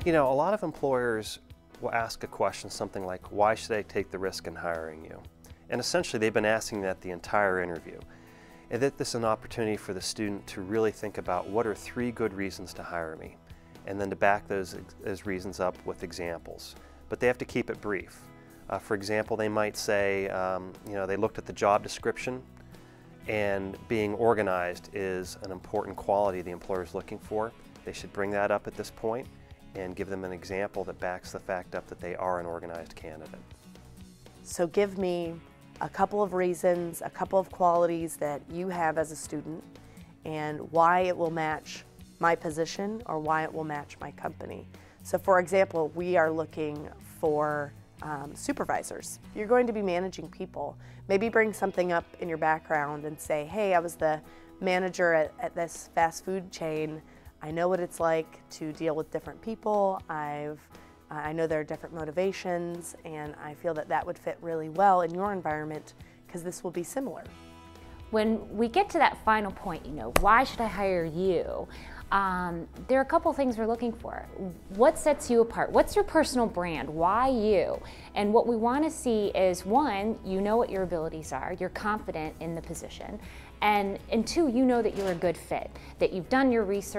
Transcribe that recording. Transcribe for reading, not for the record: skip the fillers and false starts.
You know, a lot of employers will ask a question something like, why should I take the risk in hiring you? And essentially they've been asking that the entire interview. And that this is an opportunity for the student to really think about what are 3 good reasons to hire me, and then to back those reasons up with examples. But they have to keep it brief. For example, they might say, you know, they looked at the job description, and being organized is an important quality the employer is looking for. They should bring that up at this point and give them an example that backs the fact up that they are an organized candidate. So give me a couple of reasons, a couple of qualities that you have as a student, and why it will match my position or why it will match my company. So for example, we are looking for supervisors. You're going to be managing people. Maybe bring something up in your background and say, hey, I was the manager at this fast food chain. I know what it's like to deal with different people. I know there are different motivations, and I feel that that would fit really well in your environment because this will be similar. When we get to that final point, you know, why should I hire you? There are a couple things we're looking for. What sets you apart? What's your personal brand? Why you? And what we want to see is, 1, you know what your abilities are, you're confident in the position, and 2, you know that you're a good fit, that you've done your research.